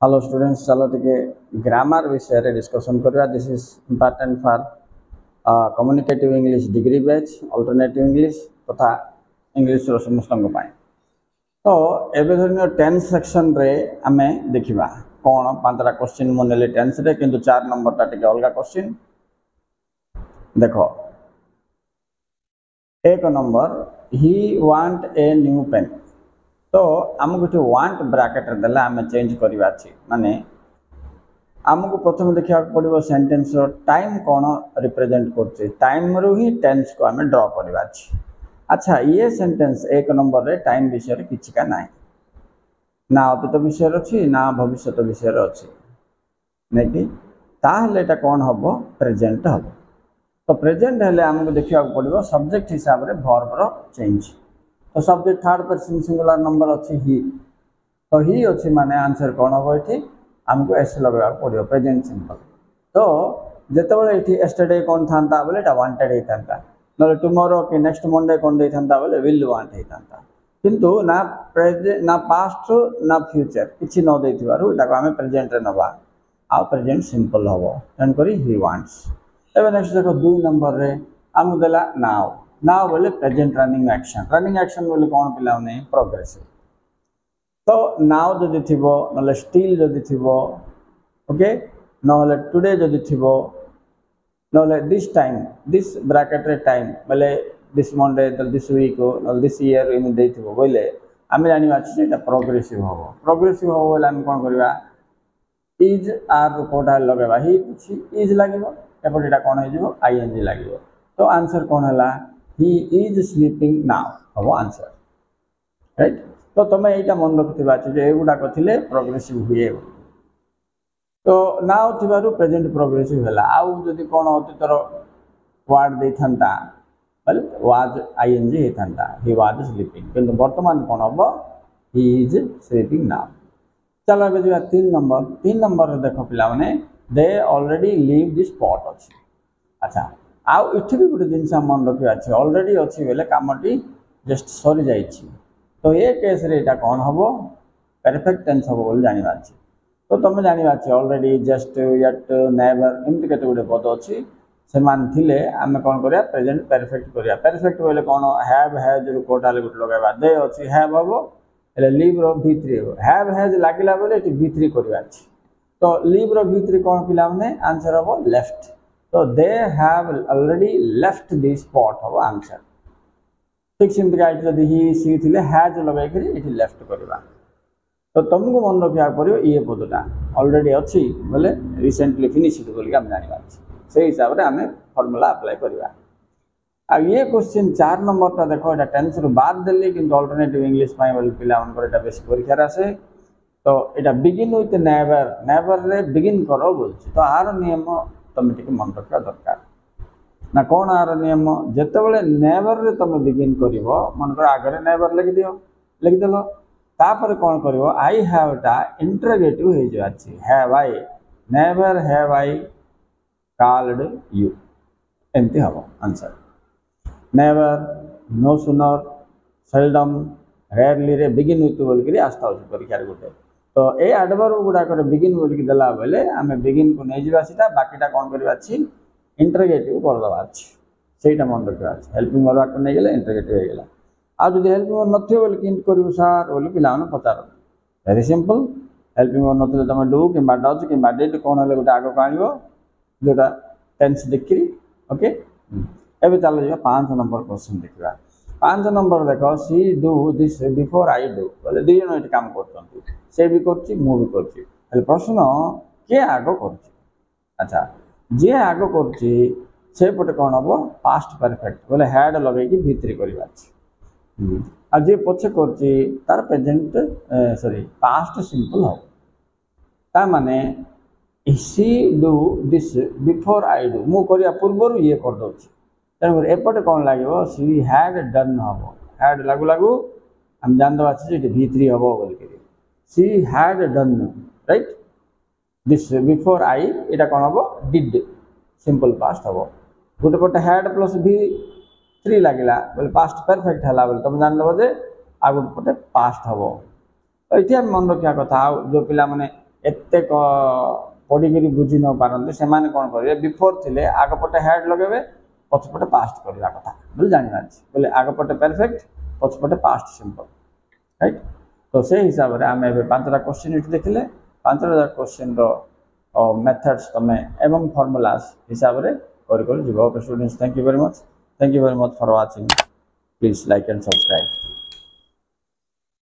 Hello students, चलो टिके grammar विषय रे डिस्कशन करवा। This is important for communicative English degree batch, alternative English तथा इंग्लिश रो समस्त तो एबे धरनियो टेंस सेक्शन रे आमे देखिबा कोन पांचटा क्वेश्चन मोनेले टेंस रे, किंतु 4 नंबर टा टिके अलगा क्वेश्चन देखो। एक नंबर, he want a new pen. तो आमको ये वांट ब्रैकेट देला आम चेंज करवा माने आमको प्रथम देखा पड़ो सेंटेंस टाइम कौन रिप्रेजेंट कर टाइम रू ही टेंस को आम ड्र करवा। अच्छा, ये सेंटेंस एक नंबर रे टाइम विषय किसी का ना ना अतीत विषय अच्छी ना भविष्य विषय अच्छी नहीं कि ताहले एटा कौन हम प्रेजेंट हम। तो प्रेजेंट हेले आमको देखा पड़ो सब्जेक्ट हिसाब से वर्ब रो चेंज। तो subject third person singular number अच्छी ही, तो ही अच्छी माने आंसर कौन हम ये आमको एस लगा पड़ो प्रेजेंट सिंपल। तो जिते ये एस्टरडे कौन था बोले वांटेड होता ना टुमोरो कि नेक्स्ट मंडे कौन देता बोले विल वांट होता, किंतु ना प्रेजेंट ना पास्ट ना फ्यूचर किसी न देता आम प्रेजेंट रे नवा आ प्रेजेंट सिंपल हम तेणुक ही वांट्स। एवं नेक्स्ट देखो 2 नंबर रे आमको देला नाउ। नाउ बोले प्रेजेंट रनिंग एक्शन बोले कौन पिला प्रोग्रेसिव। तो नाउ जदि थी ना स्टिल जदि थी ओके ना टुडे जदि थी ना दिस टाइम दिस ब्रैकेट रे टाइम बोले this Monday this week this year एमती बोले आम जाना प्रोग्रेसिव हम। प्रोग्रेसिव हम बोले आम कौन करवा इज आर कोटा लगेगा ही इज लगे एपटे कौन हो आईएनजी लगे। तो आंसर कौन है ही इज स्लीपिंग नाउ हम आंसर राइट। तो तुम यहाँ मन रखी एगुड़ाक थे प्रोग्रेसिव हुए। तो नाउ थी प्रेजेंट प्रोग्रेसिव है। आउ जदि कौन अतीतर वार्ड देता बोले वाज आईएनजी होता ही वाज स्लीपिंग, किंतु वर्तमान कौन हम ही इज स्लीपिंग नाउ। चलो अब जो 3 नंबर 3 नंबर देख पिला माने they already leave the spot अच्छी। अच्छा, आउ इठी भी गोटे जिनस मन रखा अच्छे ऑलरेडी अच्छी बोले कमटी जस्ट सरी जाइए। तो ये केस रे एटा कौन हम परफेक्ट टेंस हम बोल जानिबा अछि। तो तुम जानिबा अछि ऑलरेडी जस्ट येट नेवर एमती केते गुडे पद अछि से मान थिले आमे कौन करिया प्रेजेंट परफेक्ट करिया। परफेक्ट बोले कौन हैव हैज रू कोटाले गुट लगाबा दे अछि हैव हबो एले लीव रो v3 हो हैव हैज लागिला बोले एटी v3 करिया अछि। तो लीव रो v3 कौन पिला माने आंसर हबो लेफ्ट। तो they have already left the spot हबो आंसर। ठीक सेमती का जब ही सी थी हैज लगे लेफ्ट करवा। तो तुमको मन रखा पड़ो ये पदटा ऑलरेडी अच्छी बोले रिसेंटली फिनिश्ड बोल आम जाना से हिसाब से आम फर्मूला अप्लाई करवा। आ ये क्वेश्चन 4 नंबर देखो ये टेंस रू बाद देली कि अल्टरनेटिव इंग्लिश बोले पिला बेस परीक्षार आसे। तो यहाँ बिगिन विथ नेवर नेवर रे बिगिन करो बोलছি। तो आर नियम तुम टे मन रखा दरकार ना कौन आर नियम जिते नेवर रे तुम बिगिन कर मनकर आगे नेवर लिखिदेल तापर कौन कर आई हैव टा इंटरोगेटिव हो जाए have I never have I called you एमती हम answer. Never no sooner seldom rarely रे बिगिन विथ बोलिक आस्था परीक्षा गोटे। तो ये एडवर्ब गुड़ाक बिगिन बोलिक देला बेले आम बिगिन को नहीं जावा बाकीटा कौन करवा इंटरोगेटिव करदे से मन रखा हेल्पिंग वर्ब आगे नहीं गले इंटरोगेटिव हो गला। आज जो हेल्पिंग वर्ब नथियो बोले किंत करू सार बोले पिला पचार वेरी सिंपल। हेल्पिंग वर्ब नथिले तुम डू कि डज कि डिड कौन है गोटे आग को आण जोटा टेंस देखी ओके। एवं चलो जा 5 नंबर क्वेश्चन देखा। 5 नंबर देख see do this before I do बोले दुई जन ये कम कर भी कर प्रश्न किए आग कर। अच्छा, जी आग करपटे कौन हम पास्ट परफेक्ट बोले हैड लगे v3 करवा। आ जी पछे कर प्रेजेंट सॉरी पास्ट सिंपल हम ता माने see do this before I do मु करिया पूर्व ये कर दउछि तेणु एपटे कौन लगे सी हैड डन हम हैड लागू लागू हम जान दवा v3 हम बोल she had done right this before आई यहाँ कौन हम डिड सिंपल पास्ट हम गोटे पटे हैड प्लस v3 लगे बोले पास्ट परफेक्ट है बोले तुम जानदेव जे आ गोटे पटे पास्ट हम। तो ये मन रखा कथा जो पिला माने एते पढ़ी बुझी न पारती से कौन करेंगे बिफोर थे आगपटे हैड लगे पछपटे पास्ट करवा कथा बोले जानवर बोले आगपटे परफेक्ट पछपटे पास्ट सिंपल राइट। तो से हिसाब से आम ए 5टा क्वेश्चन ये देखिले 5टा क्वेश्चन मेथड्स तमें एवं फॉर्मूलास हिसाब से कर जीव। Okay students thank you very much for watching please like and subscribe.